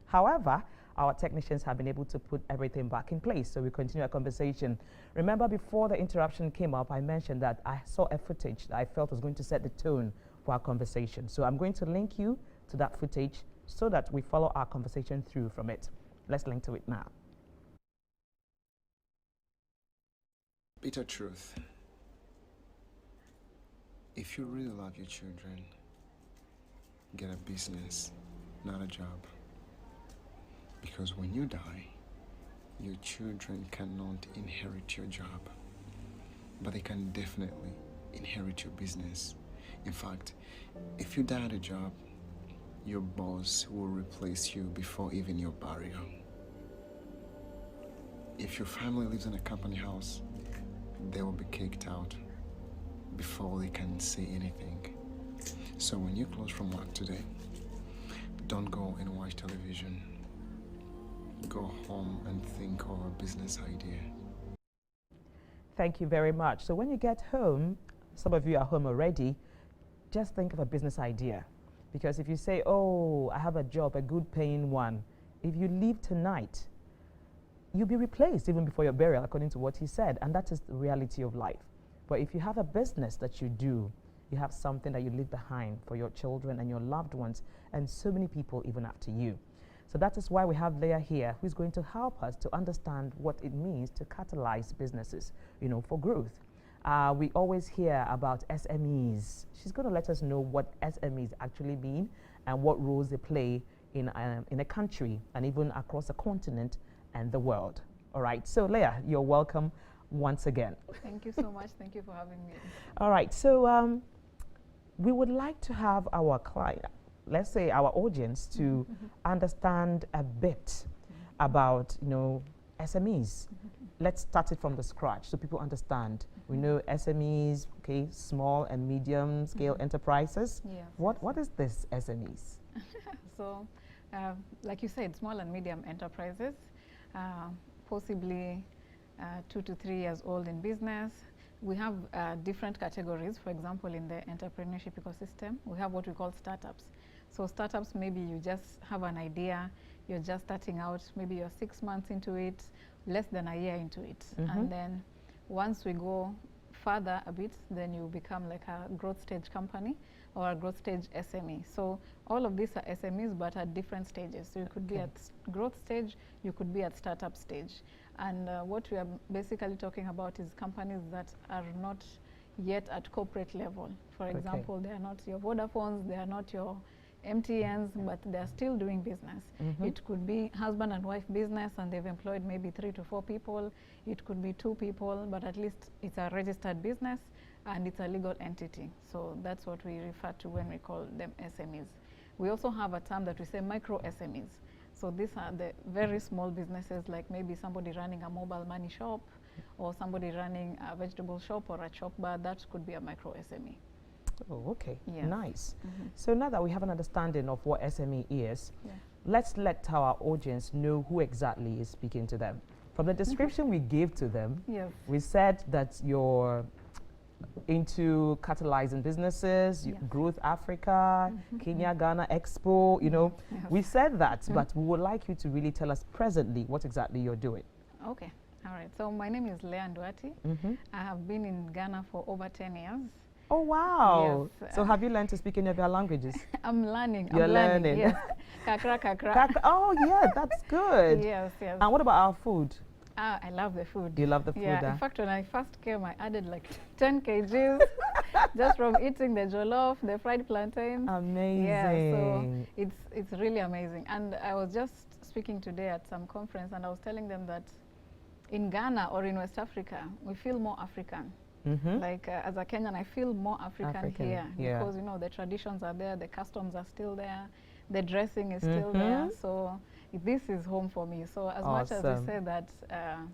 However, our technicians have been able to put everything back in place, so we continue our conversation. Remember, before the interruption came up, I mentioned that I saw a footage that I felt was going to set the tone for our conversation. So I'm going to link you to that footage so that we follow our conversation through from it. Let's link to it now. Bitter truth. If you really love your children, get a business, not a job. Because when you die, your children cannot inherit your job, but they can definitely inherit your business. In fact, if you die at a job, your boss will replace you before even your burial. If your family lives in a company house, they will be kicked out before they can say anything. So when you close from work today, don't go and watch television. Go home and think of a business idea. Thank you very much. So when you get home, some of you are home already, just think of a business idea. Because if you say, oh, I have a job, a good paying one, if you leave tonight, you'll be replaced even before your burial, according to what he said. And that is the reality of life. But if you have a business that you do, you have something that you leave behind for your children and your loved ones and so many people even after you. So that is why we have Leah here, who's going to help us to understand what it means to catalyze businesses, for growth. We always hear about SMEs. She's going to let us know what SMEs actually mean and what roles they play in a country and even across a continent and the world. All right, so Leah, you're welcome once again. Thank you so much. Thank you for having me. All right, so we would like to have our client, let's say our audience, to understand a bit about, SMEs. Let's start it from the scratch so people understand. We know SMEs, okay, small and medium scale enterprises. Yeah. What is this SMEs? So, like you said, small and medium enterprises, possibly 2 to 3 years old in business. We have different categories. For example, in the entrepreneurship ecosystem, we have what we call startups. So startups, maybe you just have an idea, you're just starting out, maybe you're 6 months into it, less than a year into it. And then once we go further a bit, then you become like a growth stage company or a growth stage SME. So all of these are SMEs, but at different stages. So you could be at growth stage, you could be at startup stage. And what we are basically talking about is companies that are not yet at corporate level. For example, they are not your Vodafones, they are not your MTNs, but they are still doing business. It could be husband and wife business and they've employed maybe 3 to 4 people. It could be 2 people, but at least it's a registered business and it's a legal entity. So that's what we refer to when we call them SMEs. We also have a term that we say micro SMEs. So these are the very small businesses, like maybe somebody running a mobile money shop or somebody running a vegetable shop or a chop bar. That could be a micro SME. Oh, okay. Yes. Nice. So now that we have an understanding of what SME is, Yeah. let's let our audience know who exactly is speaking to them. From the description we gave to them, Yes. we said that you're into catalyzing businesses, Growth Africa, Kenya, Ghana Expo, Yes. we said that, but we would like you to really tell us presently what exactly you're doing. Okay. All right. So my name is Leah Nduati. I have been in Ghana for over 10 years. Oh, wow. Yes, So have you learned to speak any of your languages? I'm learning. You're I'm learning. Yes. Kakra, kakra. Oh, yeah, that's good. Yes, yes. And what about our food? I love the food. You love the food? Yeah, in fact, when I first came, I added like 10 kgs just from eating the jollof, the fried plantain. Amazing. Yeah, so it's really amazing. And I was just speaking today at some conference, and I was telling them that in Ghana or in West Africa, we feel more African. Like as a Kenyan, I feel more African here because, the traditions are there, the customs are still there, the dressing is still there. So this is home for me. So as much as we say that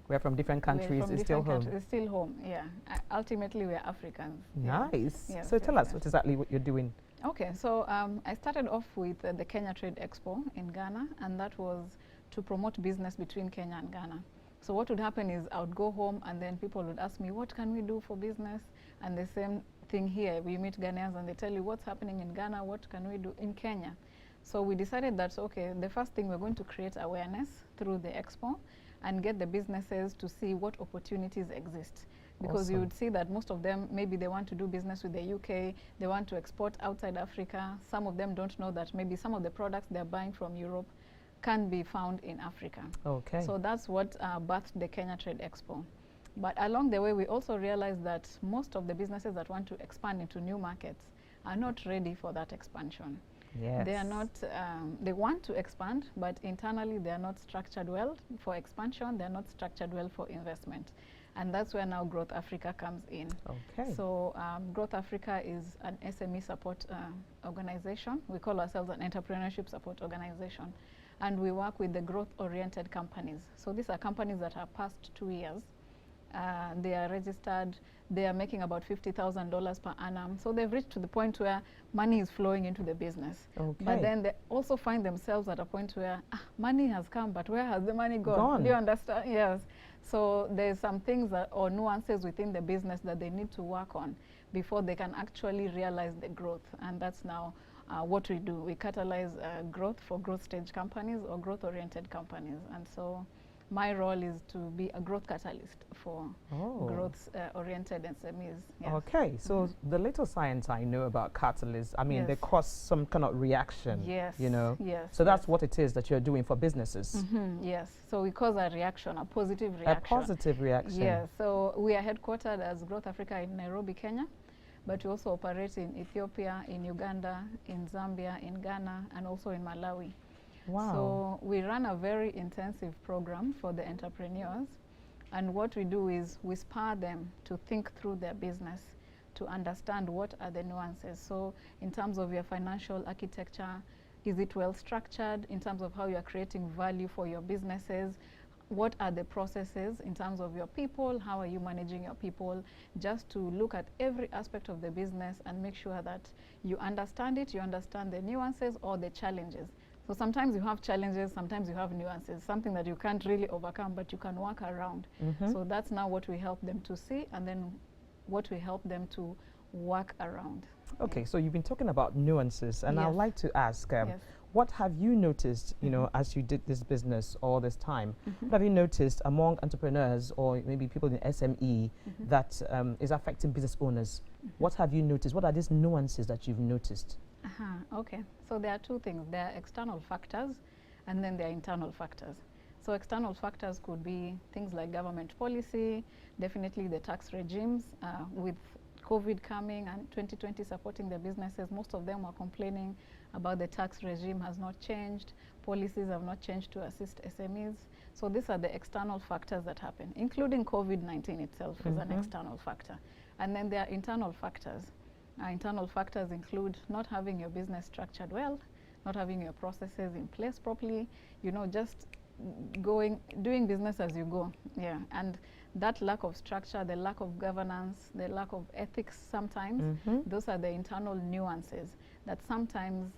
we're from different countries, it's still home. It's still home, yeah. Ultimately, we're Africans. Nice. Yes, so tell us what exactly what you're doing. Okay, so I started off with the Kenya Trade Expo in Ghana, and that was to promote business between Kenya and Ghana. So what would happen is I would go home and then people would ask me, what can we do for business? And the same thing here, we meet Ghanaians and they tell you what's happening in Ghana, what can we do in Kenya? So we decided that, okay, the first thing, we're going to create awareness through the expo and get the businesses to see what opportunities exist. Because you Awesome. would see that most of them, maybe they want to do business with the UK, they want to export outside Africa. Some of them don't know that maybe some of the products they're buying from Europe can be found in Africa. Okay. So that's what birthed the Kenya Trade Expo. But along the way, we also realized that most of the businesses that want to expand into new markets are not ready for that expansion. Yes. They are not, they want to expand, but internally they are not structured well for expansion, they are not structured well for investment. And that's where now Growth Africa comes in. Okay. So Growth Africa is an SME support organization. We call ourselves an entrepreneurship support organization. And we work with the growth-oriented companies. So these are companies that are past 2 years. They are registered, they are making about $50,000 per annum. So they've reached to the point where money is flowing into the business. Okay. But then they also find themselves at a point where money has come, but where has the money gone? Do you understand? Yes. So there's some things that, or nuances within the business that they need to work on before they can actually realize the growth. And that's now what we do. We catalyze growth for growth stage companies or growth-oriented companies. And so my role is to be a growth catalyst for growth-oriented SMEs. Yes. Okay, so the little science I know about catalysts, I mean, Yes. they cause some kind of reaction, Yes. you know? Yes. So that's what it is that you're doing for businesses. Yes. So we cause a reaction, a positive A reaction. positive reaction. Yes. So we are headquartered as Growth Africa in Nairobi, Kenya, but we also operate in Ethiopia, in Uganda, in Zambia, in Ghana, and also in Malawi. Wow. So we run a very intensive program for the entrepreneurs, and what we do is we spur them to think through their business, to understand what are the nuances. So in terms of your financial architecture, is it well structured? In terms of how you are creating value for your businesses, what are the processes in terms of your people? How are you managing your people? Just to look at every aspect of the business and make sure that you understand it, you understand the nuances or the challenges. So sometimes you have challenges, sometimes you have nuances, something that you can't really overcome, but you can work around. So that's now what we help them to see, and then what we help them to work around. Okay, so you've been talking about nuances, and I'd Yes. like to ask, Yes. what have you noticed, you know, as you did this business all this time? What have you noticed among entrepreneurs or maybe people in SME that is affecting business owners? What have you noticed? What are these nuances that you've noticed? Okay, so there are two things. There are external factors, and then there are internal factors. So external factors could be things like government policy, definitely the tax regimes. With COVID coming and 2020 supporting the businesses, most of them are complaining about the tax regime has not changed, policies have not changed to assist SMEs. So these are the external factors that happen, including COVID-19 itself is an external factor. And then there are internal factors. Internal factors include not having your business structured well, not having your processes in place properly, you know, just doing business as you go. Yeah, and that lack of structure, the lack of governance, the lack of ethics sometimes, those are the internal nuances that sometimes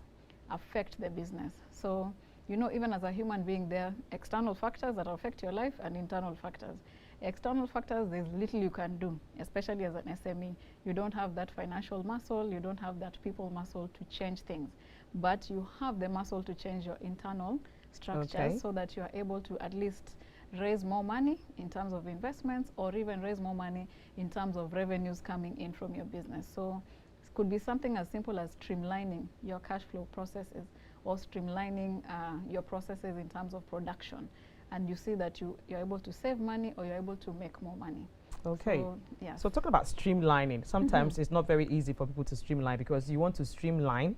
affect the business. So, you know, even as a human being, there are external factors that affect your life and internal factors. External factors, there's little you can do, especially as an SME. You don't have that financial muscle, you don't have that people muscle to change things, but you have the muscle to change your internal structures so that you are able to at least raise more money in terms of investments, or even raise more money in terms of revenues coming in from your business. So it could be something as simple as streamlining your cash flow processes, or streamlining your processes in terms of production. And you see that you're able to save money, or you're able to make more money. Okay. So, yes. So talking about streamlining, sometimes it's not very easy for people to streamline, because you want to streamline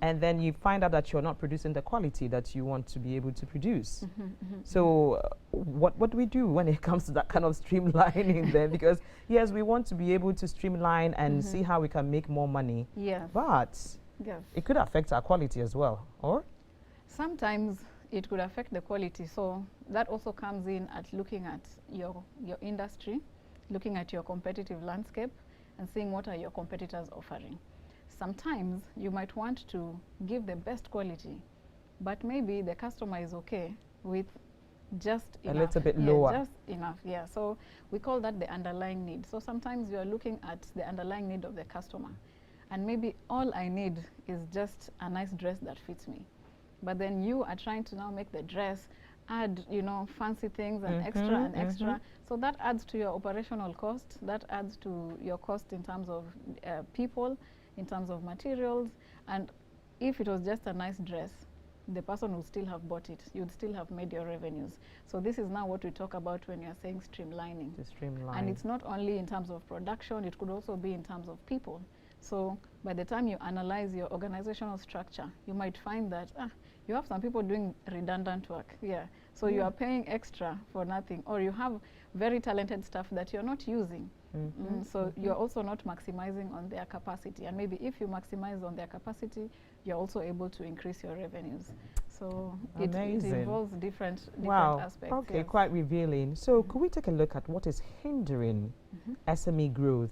and then you find out that you're not producing the quality that you want to be able to produce. So what do we do when it comes to that kind of streamlining then? Because yes, we want to be able to streamline and see how we can make more money. Yes. But Yes. it could affect our quality as well, or? Sometimes it could affect the quality. So that also comes in at looking at your industry, looking at your competitive landscape, and seeing what are your competitors offering. Sometimes you might want to give the best quality, but maybe the customer is okay with just enough. A little bit lower. Just enough, yeah. So we call that the underlying need. So sometimes you are looking at the underlying need of the customer, and maybe all I need is just a nice dress that fits me. but then you are trying to now make the dress add, you know, fancy things and extra and extra. So that adds to your operational cost, that adds to your cost in terms of people, in terms of materials. And if it was just a nice dress, the person would still have bought it. You'd still have made your revenues. So this is now what we talk about when you're saying streamlining. To streamline. And it's not only in terms of production, it could also be in terms of people. So by the time you analyze your organizational structure, you might find that you have some people doing redundant work. Yeah. So you are paying extra for nothing, or you have very talented staff that you're not using. So you're also not maximizing on their capacity. And maybe if you maximize on their capacity, you're also able to increase your revenues. So it involves different aspects. Okay, yes. quite revealing. So could we take a look at what is hindering SME growth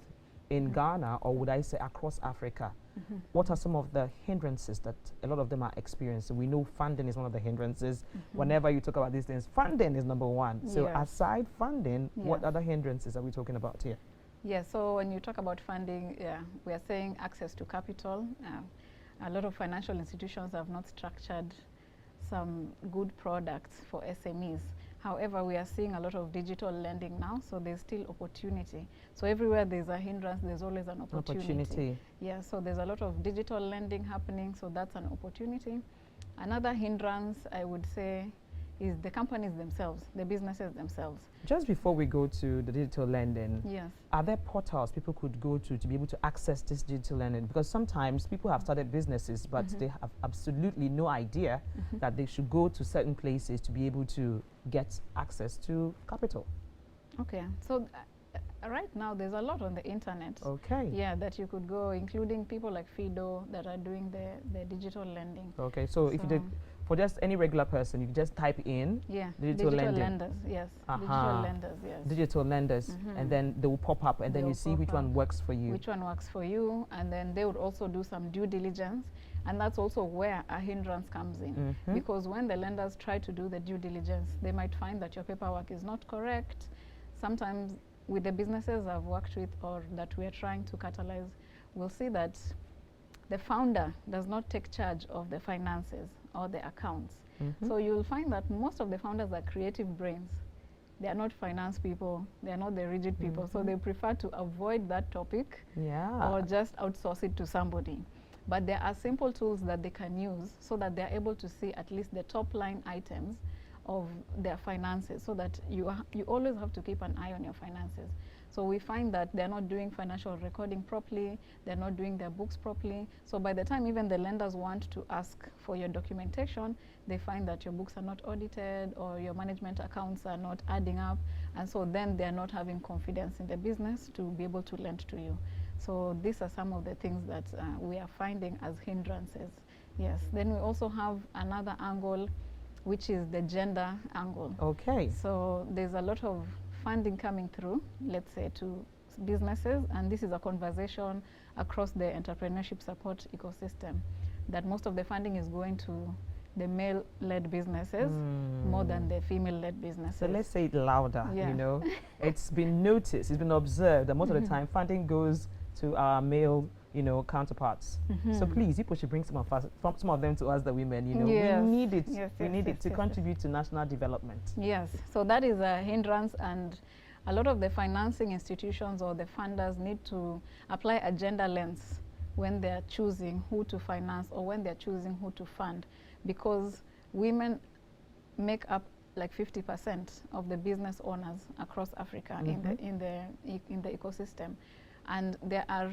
in Ghana, or would I say across Africa? What are some of the hindrances that a lot of them are experiencing? We know funding is one of the hindrances. Whenever you talk about these things, funding is number one. So aside funding, what other hindrances are we talking about here? Yeah, so when you talk about funding, we are saying access to capital. A lot of financial institutions have not structured some good products for SMEs. However, we are seeing a lot of digital lending now, so there's still opportunity. So everywhere there's a hindrance, there's always an opportunity. Yeah, so there's a lot of digital lending happening, so that's an opportunity. Another hindrance, I would say, is the companies themselves, the businesses themselves. Just before we go to the digital lending, yes, are there portals people could go to be able to access this digital lending? Because sometimes people have started businesses, but they have absolutely no idea that they should go to certain places to be able to get access to capital. Okay, so right now there's a lot on the internet. Okay. Yeah, that you could go, including people like Fido that are doing the digital lending. Okay, so if you did, for just any regular person, you just type in digital lending. Lenders, yes. Digital lenders, yes. Digital lenders, and then they will pop up, and then you see which one works for you. Which one works for you, and then they would also do some due diligence, and that's also where a hindrance comes in. Because when the lenders try to do the due diligence, they might find that your paperwork is not correct. Sometimes with the businesses I've worked with or that we are trying to catalyze, we'll see that the founder does not take charge of the finances or the accounts. So you'll find that most of the founders are creative brains. They are not finance people, they are not the rigid people, so they prefer to avoid that topic or just outsource it to somebody. But there are simple tools that they can use so that they're able to see at least the top line items of their finances, so that you always have to keep an eye on your finances. So we find that they're not doing financial recording properly, they're not doing their books properly. So by the time even the lenders want to ask for your documentation, they find that your books are not audited or your management accounts are not adding up. And so then they're not having confidence in the business to be able to lend to you. So these are some of the things that we are finding as hindrances. Yes, then we also have another angle, which is the gender angle. Okay. So there's a lot of funding coming through, let's say, to businesses, and this is a conversation across the entrepreneurship support ecosystem, that most of the funding is going to the male-led businesses more than the female-led businesses. So let's say it louder, you know. It's been noticed, it's been observed that most of the time funding goes to our male, you know, counterparts. So please, people should bring some of them to us, the women, you know. We need it. We need it to contribute to national development. Yes, so that is a hindrance, and a lot of the financing institutions or the funders need to apply a gender lens when they're choosing who to finance or when they're choosing who to fund, because women make up like 50% of the business owners across Africa in the ecosystem. And there are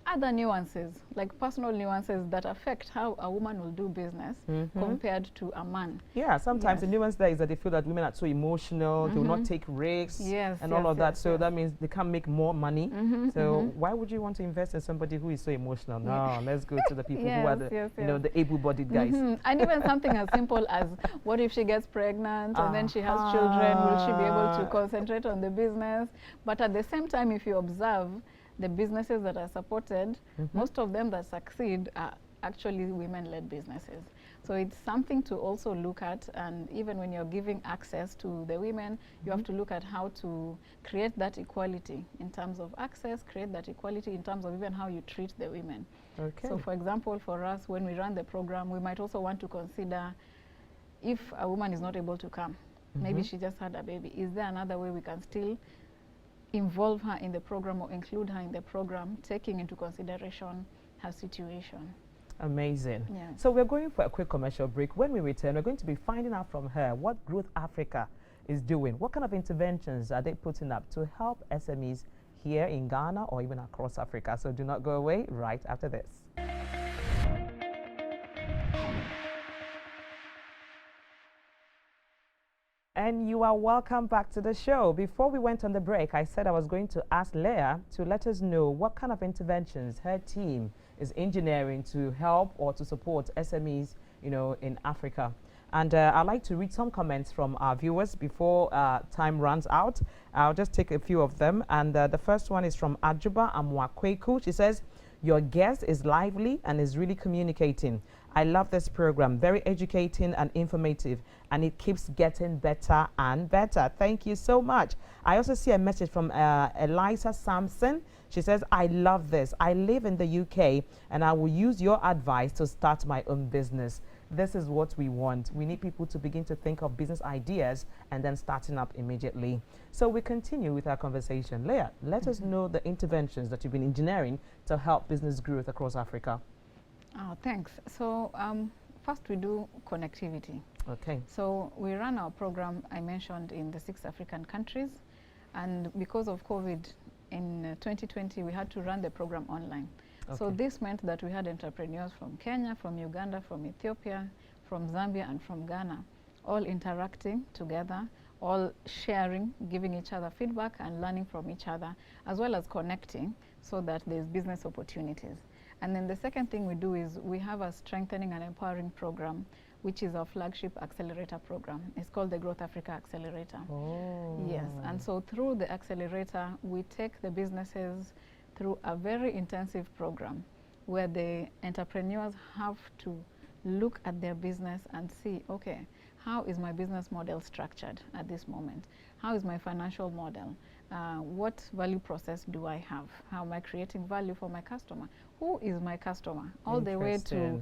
other nuances, like personal nuances, that affect how a woman will do business compared to a man. Yeah, sometimes the nuance there is that they feel that women are so emotional, they will not take risks, and all of that. So that means they can't make more money. So why would you want to invest in somebody who is so emotional? No, let's go to the people who are the, you know, the able-bodied guys. And even something as simple as, what if she gets pregnant and then she has children? Will she be able to concentrate on the business? But at the same time, if you observe the businesses that are supported, most of them that succeed are actually women-led businesses. So it's something to also look at, and even when you're giving access to the women, you have to look at how to create that equality in terms of access, create that equality in terms of even how you treat the women. Okay. So for example, for us, when we run the program, we might also want to consider if a woman is not able to come, maybe she just had a baby, is there another way we can still involve her in the program or include her in the program, taking into consideration her situation? Amazing. Yeah. So we're going for a quick commercial break. When we return, we're going to be finding out from her what Growth Africa is doing. What kind of interventions are they putting up to help SMEs here in Ghana or even across Africa? So do not go away right after this. And you are welcome back to the show. Before we went on the break, I said I was going to ask Leah to let us know what kind of interventions her team is engineering to help or to support SMEs, you know, in Africa. And I'd like to read some comments from our viewers before time runs out. I'll just take a few of them. And the first one is from Ajuba Amwakweku. She says, your guest is lively and is really communicating. I love this program, very educating and informative, and it keeps getting better and better. Thank you so much. I also see a message from Eliza Sampson. She says, I love this. I live in the UK and I will use your advice to start my own business. This is what we want. We need people to begin to think of business ideas and then starting up immediately. So we continue with our conversation. Leah, let us know the interventions that you've been engineering to help business growth across Africa. Oh, thanks. So first we do connectivity. Okay. So we run our program, I mentioned, in the 6 African countries. And because of COVID in 2020, we had to run the program online. Okay. So this meant that we had entrepreneurs from Kenya, from Uganda, from Ethiopia, from Zambia, and from Ghana, all interacting together, all sharing, giving each other feedback and learning from each other, as well as connecting so that there's business opportunities. And then the second thing we do is we have a strengthening and empowering program, which is our flagship accelerator program. It's called the Growth Africa Accelerator. Oh. Yes, and so through the accelerator, we take the businesses through a very intensive program where the entrepreneurs have to look at their business and see, okay, how is my business model structured at this moment? How is my financial model? What value process do I have? How am I creating value for my customer? Who is my customer? All the way to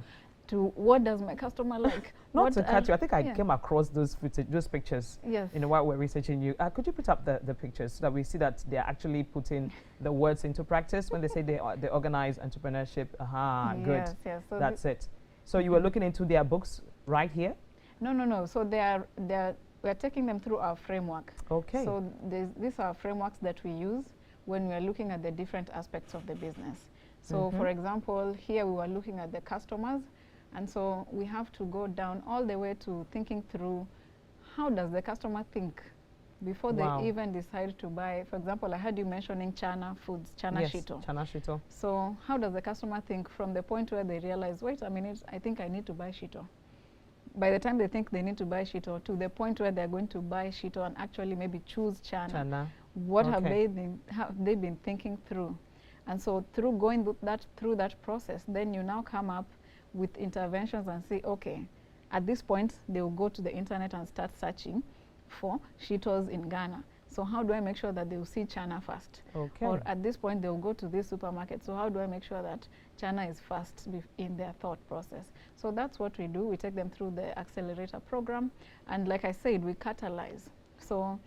what does my customer like? Not to cut you, I think I came across those footage, those pictures. Yes. You know, while we're researching you. Could you put up the pictures so that we see that they're actually putting the words into practice when they say they organize entrepreneurship? Aha, good. Yes, yes. So that's it. So you were looking into their books right here? No. So we're taking them through our framework. Okay. So these are frameworks that we use when we're looking at the different aspects of the business. So for example, here we were looking at the customers. And so we have to go down all the way to thinking through how does the customer think before they even decide to buy. For example, I heard you mentioning Chana Foods, Chana Shito. Yes, Chana Shito. So how does the customer think from the point where they realize, wait a minute, I think I need to buy Shito. By the time they think they need to buy Shito, to the point where they're going to buy Shito and actually maybe choose Chana. What have they been thinking through? And so through going through that process, then you now come up with interventions and say, okay, at this point, they will go to the internet and start searching for Shitos in Ghana. So how do I make sure that they will see Chana first? Okay. Or at this point, they will go to this supermarket. So how do I make sure that Chana is first in their thought process? So that's what we do. We take them through the accelerator program. And like I said, we catalyze. So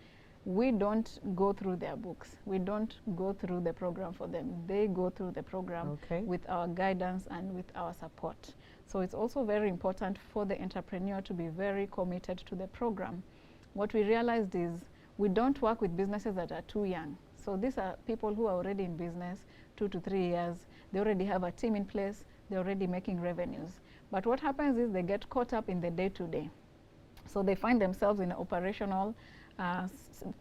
we don't go through their books. We don't go through the program for them. They go through the program with our guidance and with our support. So it's also very important for the entrepreneur to be very committed to the program. What we realized is we don't work with businesses that are too young. So these are people who are already in business 2 to 3 years. They already have a team in place. They're already making revenues. But what happens is they get caught up in the day-to-day. So they find themselves in an operational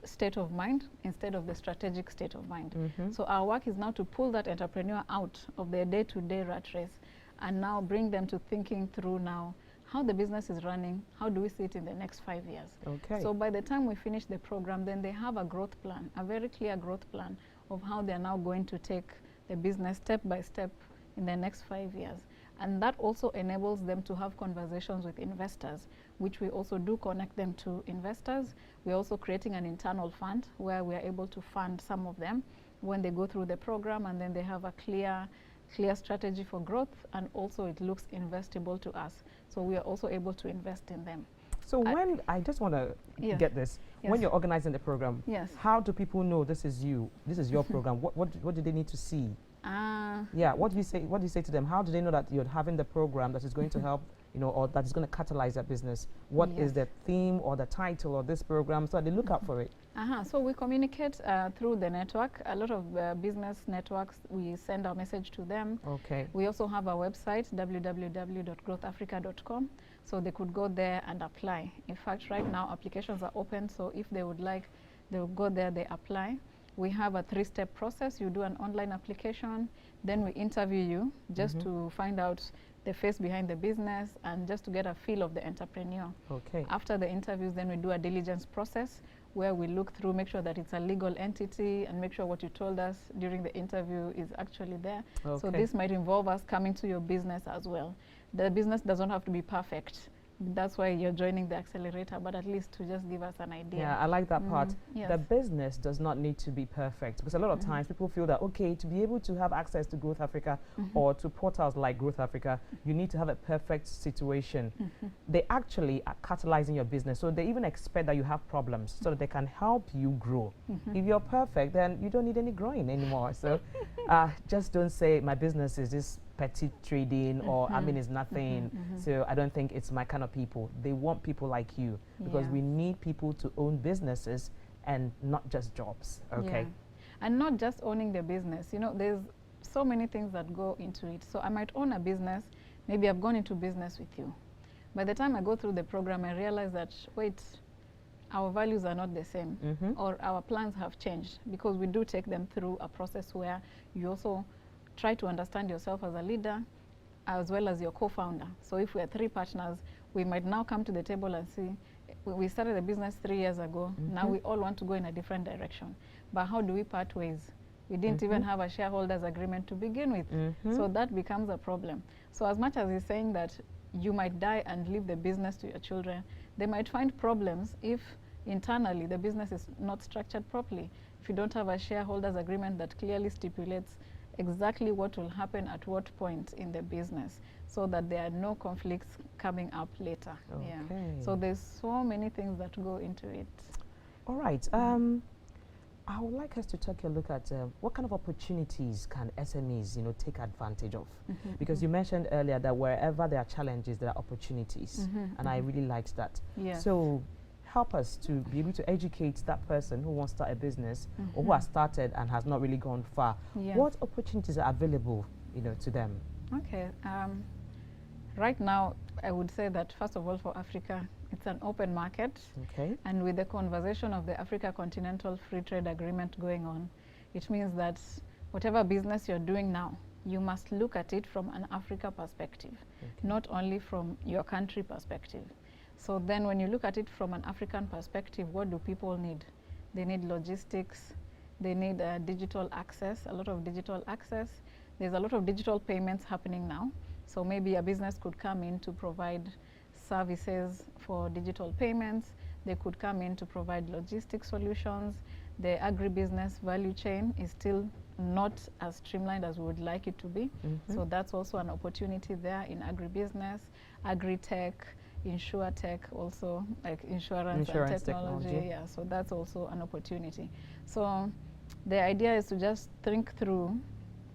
state of mind instead of the strategic state of mind. So our work is now to pull that entrepreneur out of their day-to-day rat race and now bring them to thinking through now how the business is running, how do we see it in the next 5 years. Okay. So by the time we finish the program, then they have a growth plan, a very clear growth plan of how they're now going to take the business step by step in the next 5 years. And that also enables them to have conversations with investors, which we also do connect them to investors. We're also creating an internal fund where we are able to fund some of them when they go through the program, and then they have a clear clear strategy for growth, and also it looks investable to us. So we are also able to invest in them. So when, I just want to get this, when you're organizing the program, how do people know this is you, this is your program? What do they need to see? Yeah, what do you say to them? How do they know that you're having the program that is going to help, you know, or that is going to catalyze their business? What is the theme or the title of this program, so they look out for it? So we communicate through the network. A lot of business networks, we send our message to them. Okay. We also have our website, www.growthafrica.com, so they could go there and apply. In fact, right now applications are open, so if they would like, they will go there, they apply. We have a 3-step process. You do an online application, then we interview you just to find out the face behind the business and just to get a feel of the entrepreneur. Okay. After the interviews, then we do a diligence process where we look through, make sure that it's a legal entity, and make sure what you told us during the interview is actually there. Okay. So this might involve us coming to your business as well. The business doesn't have to be perfect. That's why you're joining the accelerator, but at least to just give us an idea. Yeah, I like that part. Yes. The business does not need to be perfect, because a lot of times people feel that, okay, to be able to have access to Growth Africa or to portals like Growth Africa, you need to have a perfect situation. They actually are catalyzing your business, so they even expect that you have problems so that they can help you grow. If you're perfect, then you don't need any growing anymore. So just don't say my business is this petty trading or I mean it's nothing, so I don't think it's my kind of people. They want people like you, because we need people to own businesses and not just jobs. Okay. And not just owning the business, you know, there's so many things that go into it. So I might own a business, maybe I've gone into business with you. By the time I go through the program, I realize that, wait, our values are not the same, or our plans have changed, because we do take them through a process where you also try to understand yourself as a leader as well as your co-founder. So if we are 3 partners, we might now come to the table and see, we started the business 3 years ago, now we all want to go in a different direction. But how do we part ways? We didn't even have a shareholders agreement to begin with. So that becomes a problem. So as much as he's saying that you might die and leave the business to your children, they might find problems if internally the business is not structured properly. If you don't have a shareholders agreement that clearly stipulates exactly what will happen at what point in the business, so that there are no conflicts coming up later. So there's so many things that go into it. All right. I would like us to take a look at what kind of opportunities can SMEs, you know, take advantage of? Because you mentioned earlier that wherever there are challenges, there are opportunities, and I really liked that. So help us to be able to educate that person who wants to start a business or who has started and has not really gone far. What opportunities are available, you know, to them? Okay. Right now, I would say that first of all, for Africa, it's an open market. And with the conversation of the Africa Continental Free Trade Agreement going on, it means that whatever business you're doing now, you must look at it from an Africa perspective, not only from your country perspective. So then when you look at it from an African perspective, what do people need? They need logistics, they need digital access, a lot of digital access. There's a lot of digital payments happening now. So maybe a business could come in to provide services for digital payments. They could come in to provide logistics solutions. The agribusiness value chain is still not as streamlined as we would like it to be. So that's also an opportunity there in agribusiness, agri-tech, insure-tech, also like insurance and technology. So that's also an opportunity. So the idea is to just think through,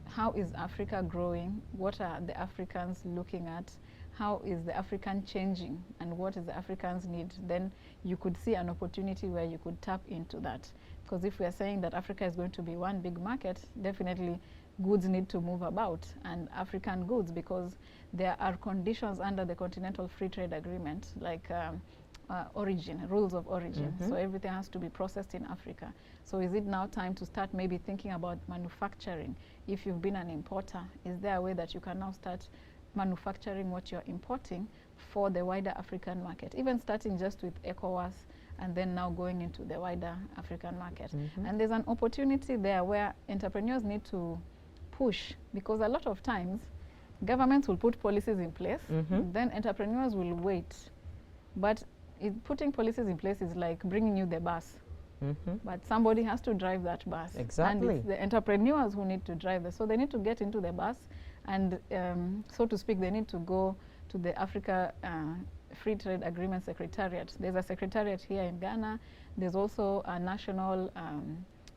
how is Africa growing? What are the Africans looking at? How is the African changing? And what is the Africans need? Then you could see an opportunity where you could tap into that. Because if we are saying that Africa is going to be one big market, definitely goods need to move about, and African goods, because there are conditions under the Continental Free Trade Agreement, like origin, rules of origin. So everything has to be processed in Africa. So is it now time to start maybe thinking about manufacturing? If you've been an importer, is there a way that you can now start manufacturing what you're importing for the wider African market, even starting just with ECOWAS and then now going into the wider African market? And there's an opportunity there where entrepreneurs need to push, because a lot of times governments will put policies in place, then entrepreneurs will wait. But putting policies in place is like bringing you the bus. But somebody has to drive that bus. Exactly. And it's the entrepreneurs who need to drive this. So they need to get into the bus and, so to speak, they need to go to the Africa Free Trade Agreement Secretariat. There's a secretariat here in Ghana. There's also a national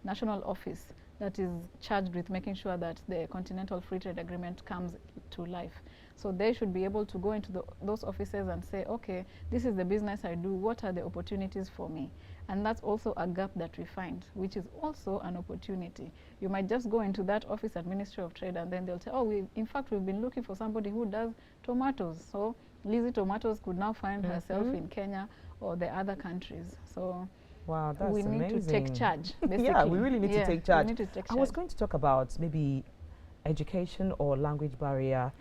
office that is charged with making sure that the Continental Free Trade Agreement comes to life. So they should be able to go into those offices and say, okay, this is the business I do, what are the opportunities for me? And that's also a gap that we find, which is also an opportunity. You might just go into that office at Ministry of Trade and then they'll say, oh, in fact, we've been looking for somebody who does tomatoes. So Lizzie Tomatoes could now find herself in Kenya or the other countries. So wow, that's we amazing. need to take charge, basically. Yeah, we really need to take charge. We need to take charge. I was going to talk about maybe education or language barrier.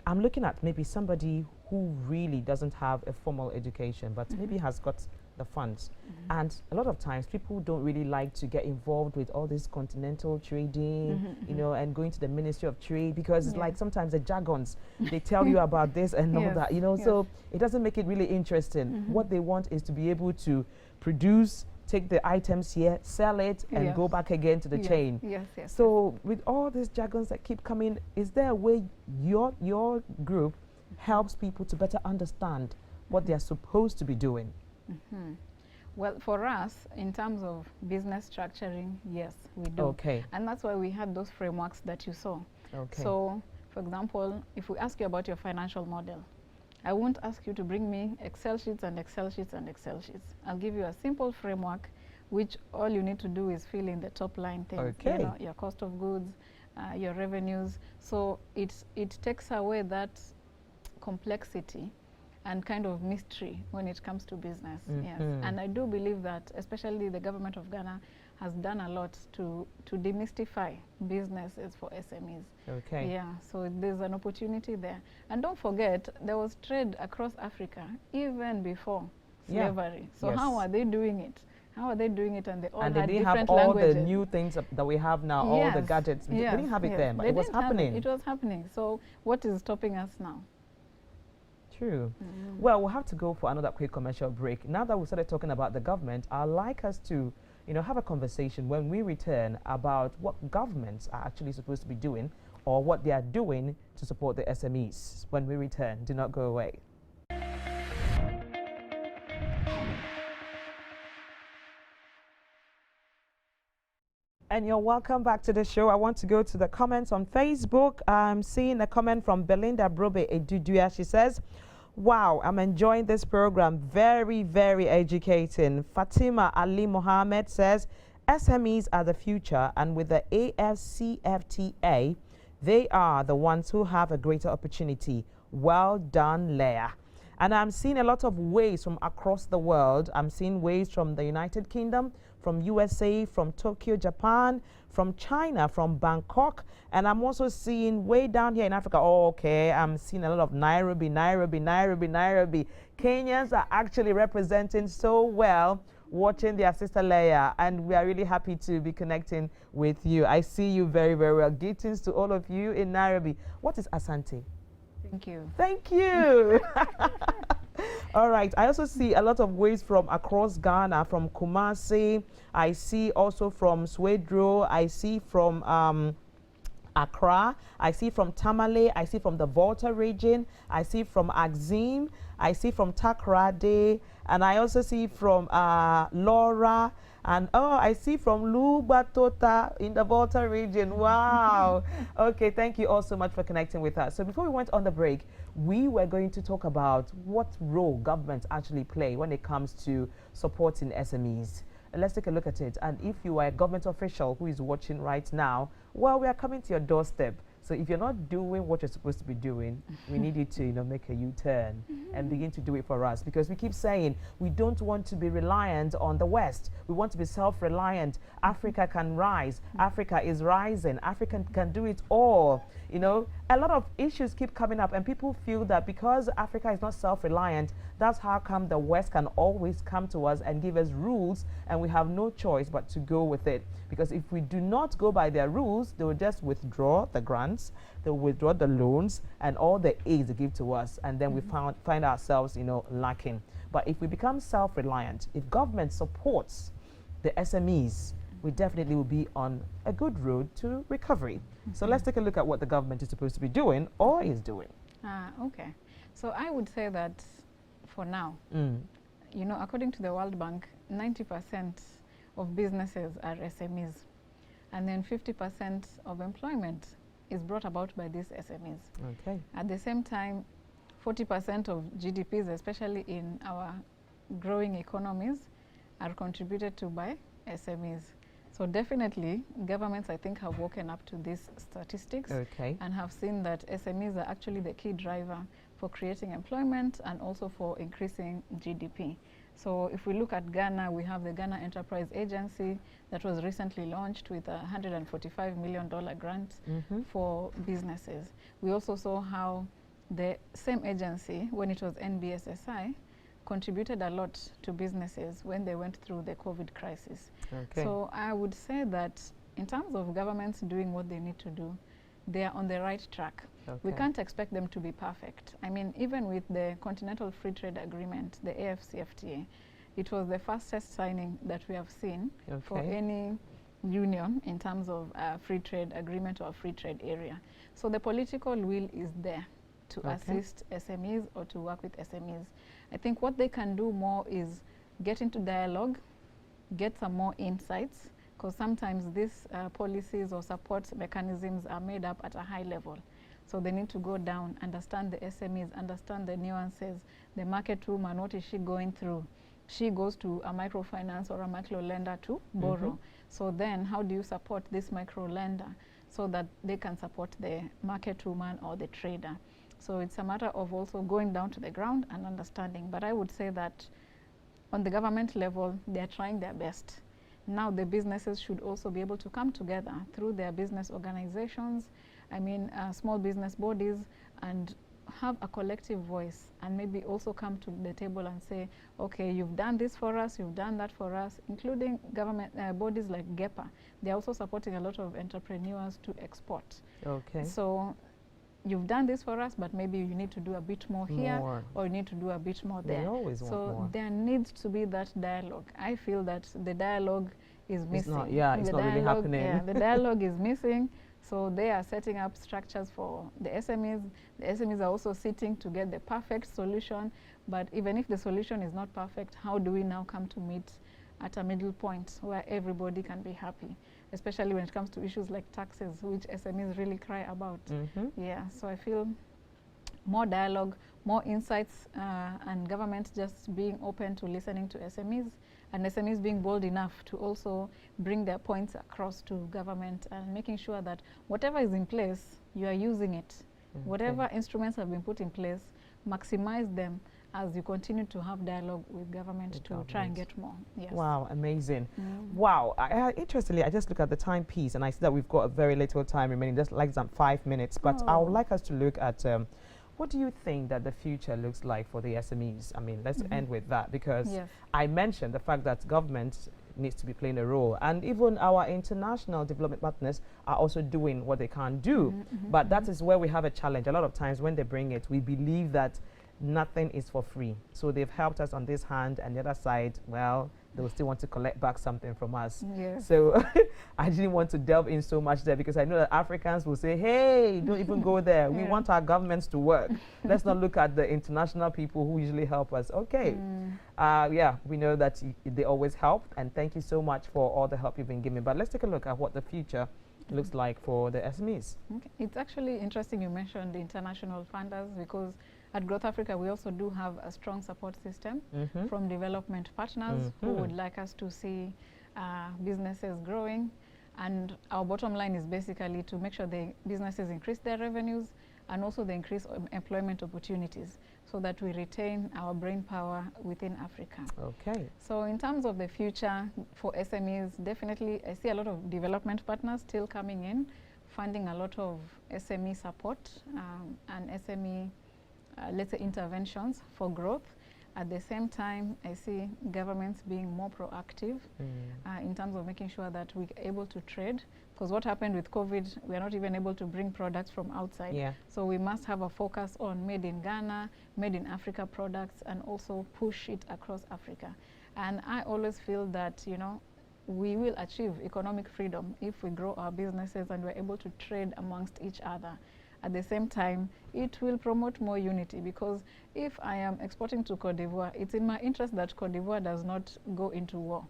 I'm looking at maybe somebody who really doesn't have a formal education, but maybe has got the funds. And a lot of times people don't really like to get involved with all this continental trading, you know, and going to the Ministry of Trade, because it's like sometimes the jargons, they tell you about this and all that, you know, so it doesn't make it really interesting. What they want is to be able to produce, take the items here, sell it, and go back again to the chain. So with all these jargons that keep coming, is there a way your group helps people to better understand what they're supposed to be doing? Well, for us, in terms of business structuring, yes, we do. Okay. And that's why we had those frameworks that you saw. Okay. So, for example, if we ask you about your financial model, I won't ask you to bring me Excel sheets and Excel sheets and Excel sheets. I'll give you a simple framework, which all you need to do is fill in the top line things. Okay. You know, your cost of goods, your revenues. So it takes away that complexity and kind of mystery when it comes to business. Yes. And I do believe that especially the government of Ghana has done a lot to demystify businesses for SMEs. Okay. Yeah, so there's an opportunity there. And don't forget, there was trade across Africa even before slavery. So how are they doing it? How are they doing it? And they all had different languages. And they didn't have all the new things that we have now, all the gadgets. They didn't have it then, but it was happening. It was happening. So what is stopping us now? True. Well, we'll have to go for another quick commercial break. Now that we started talking about the government, I'd like us to, you know, have a conversation when we return about what governments are actually supposed to be doing or what they are doing to support the SMEs. When we return, do not go away. And you're welcome back to the show. I want to go to the comments on Facebook. I'm seeing a comment from Belinda Brobe Eduduya. She says, wow, I'm enjoying this program. Very, very educating. Fatima Ali Mohammed says, SMEs are the future, and with the AFCFTA, they are the ones who have a greater opportunity. Well done, Leah. And I'm seeing a lot of ways from across the world. I'm seeing ways from the United Kingdom, from USA, from Tokyo, Japan, from China, from Bangkok. And I'm also seeing way down here in Africa, I'm seeing a lot of Nairobi. Kenyans are actually representing so well, watching their sister Leia, and we are really happy to be connecting with you. I see you very, very well. Greetings to all of you in Nairobi. What is Asante? Thank you. Thank you. All right. I also see a lot of ways from across Ghana, from Kumasi. I see also from Swedro. I see from Accra. I see from Tamale. I see from the Volta region. I see from Axim. I see from Takrade. And I also see from Laura. And I see from Lubatota in the Volta region. Wow. Okay, thank you all so much for connecting with us. So before we went on the break, we were going to talk about what role governments actually play when it comes to supporting SMEs. Let's take a look at it. And if you are a government official who is watching right now, well, we are coming to your doorstep. So if you're not doing what you're supposed to be doing, we need you to, make a U-turn and begin to do it for us, because we keep saying we don't want to be reliant on the West. We want to be self-reliant. Africa can rise. Africa is rising. Africa can do it all. A lot of issues keep coming up, and people feel that because Africa is not self-reliant, that's how come the West can always come to us and give us rules, and we have no choice but to go with it. Because if we do not go by their rules, they will just withdraw the grants, they will withdraw the loans, and all the aids they give to us, and then we find ourselves, lacking. But if we become self-reliant, if government supports the SMEs, we definitely will be on a good road to recovery. So let's take a look at what the government is supposed to be doing or is doing. Okay. So I would say that for now, you know, according to the World Bank, 90% of businesses are SMEs. And then 50% of employment is brought about by these SMEs. Okay. At the same time, 40% of GDPs, especially in our growing economies, are contributed to by SMEs. So definitely, governments, I think, have woken up to these statistics and have seen that SMEs are actually the key driver for creating employment and also for increasing GDP. So if we look at Ghana, we have the Ghana Enterprise Agency that was recently launched with a $145 million grant for businesses. We also saw how the same agency, when it was NBSSI, contributed a lot to businesses when they went through the COVID crisis. So I would say that in terms of governments doing what they need to do, they are on the right track. We can't expect them to be perfect. I mean, even with the Continental Free Trade Agreement, the AFCFTA, it was the fastest signing that we have seen for any union in terms of free trade agreement or free trade area. So the political will is there to assist SMEs or to work with SMEs. I think what they can do more is get into dialogue, get some more insights, because sometimes these policies or support mechanisms are made up at a high level. So they need to go down, understand the SMEs, understand the nuances, the market woman, what is she going through? She goes to a microfinance or a micro lender to borrow. So then how do you support this micro lender so that they can support the market woman or the trader? So it's a matter of also going down to the ground and understanding. But I would say that on the government level, they're trying their best. Now the businesses should also be able to come together through their business organizations, I mean small business bodies, and have a collective voice, and maybe also come to the table and say, okay, you've done this for us, you've done that for us, including government bodies like GEPA. They're also supporting a lot of entrepreneurs to export. So you've done this for us, but maybe you need to do a bit more here, or you need to do a bit more there. So there needs to be that dialogue. I feel that the dialogue is missing. It's not really happening. The dialogue is missing. So they are setting up structures for the SMEs. The SMEs are also sitting to get the perfect solution. But even if the solution is not perfect, how do we now come to meet at a middle point where everybody can be happy, especially when it comes to issues like taxes, which SMEs really cry about. So I feel more dialogue, more insights, and government just being open to listening to SMEs, and SMEs being bold enough to also bring their points across to government, and making sure that whatever is in place, you are using it. Whatever instruments have been put in place, maximize them as you continue to have dialogue with government to try and get more. Wow, amazing. Wow, interestingly, I just look at the timepiece and I see that we've got a very little time remaining, just like some 5 minutes, but I would like us to look at what do you think that the future looks like for the SMEs? I mean, let's end with that, because I mentioned the fact that government needs to be playing a role, and even our international development partners are also doing what they can do. But that is where we have a challenge. A lot of times when they bring it, we believe that nothing is for free. So they've helped us on this hand, and the other side, well, they'll still want to collect back something from us. So I didn't want to delve in so much there, because I know that Africans will say, hey, don't even go there. We want our governments to work. Let's not look at the international people who usually help us. We know that they always help, and thank you so much for all the help you've been giving. But let's take a look at what the future looks like for the SMEs. It's actually interesting you mentioned the international funders, because at Growth Africa, we also do have a strong support system from development partners who would like us to see businesses growing. And our bottom line is basically to make sure the businesses increase their revenues, and also they increase employment opportunities, so that we retain our brain power within Africa. So in terms of the future for SMEs, definitely I see a lot of development partners still coming in, funding a lot of SME support and SME let's say interventions for growth. At the same time, I see governments being more proactive in terms of making sure that we're able to trade, because what happened with COVID, we are not even able to bring products from outside. So we must have a focus on made in Ghana, made in Africa products, and also push it across Africa. And I always feel that, you know, we will achieve economic freedom if we grow our businesses and we're able to trade amongst each other. At the same time, it will promote more unity, because if I am exporting to Cote d'Ivoire, it's in my interest that Cote d'Ivoire does not go into war.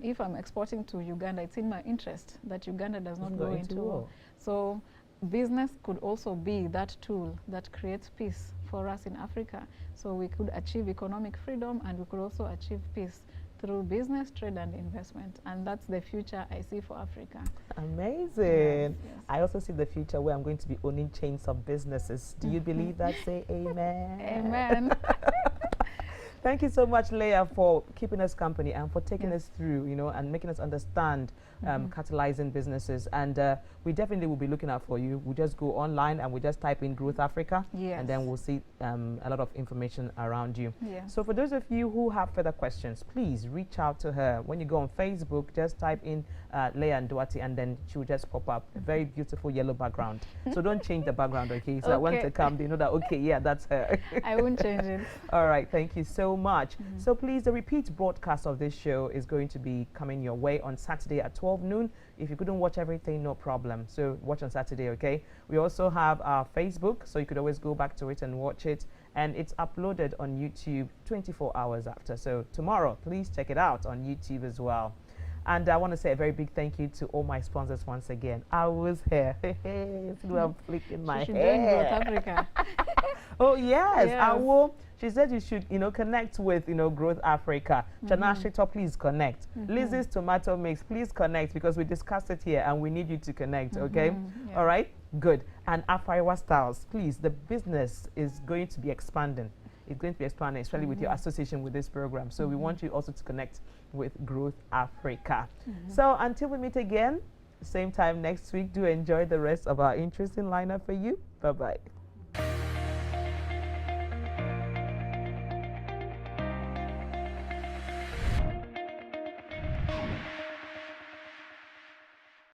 If I'm exporting to Uganda, it's in my interest that Uganda does not go into war. So business could also be that tool that creates peace for us in Africa. So we could achieve economic freedom, and we could also achieve peace through business, trade, and investment. And that's the future I see for Africa. Amazing. Yes. I also see the future where I'm going to be owning chains of businesses. Do you believe that? Say amen. Amen. Thank you so much, Leah, for keeping us company and for taking us through, you know, and making us understand catalyzing businesses. And we definitely will be looking out for you. We'll just go online and we just type in Growth Africa, and then we'll see a lot of information around you. So for those of you who have further questions, please reach out to her. When you go on Facebook, just type in Leah Nduati, and then she will just pop up. A very beautiful yellow background. So don't change the background, okay? So that when they come, they know that, okay, yeah, that's her. I won't change it. All right, thank you so much. So please, the repeat broadcast of this show is going to be coming your way on Saturday at 12 noon. If you couldn't watch everything, no problem. So watch on Saturday, okay? We also have our Facebook, so you could always go back to it and watch it. And it's uploaded on YouTube 24 hours after. So tomorrow, please check it out on YouTube as well. And I want to say a very big thank you to all my sponsors once again. I was here. I'm flicking my hair. Growth Africa. Oh, yes, I will. She said you should, you know, connect with, you know, Growth Africa. Chanashito, please connect. Lizzie's Tomato Mix, please connect, because we discussed it here and we need you to connect, okay? All right, good. And Afariwa Styles, please, the business is going to be expanding. It's going to be expanding, especially with your association with this program. So we want you also to connect with Growth Africa. So until we meet again, same time next week, do enjoy the rest of our interesting lineup for you. Bye-bye.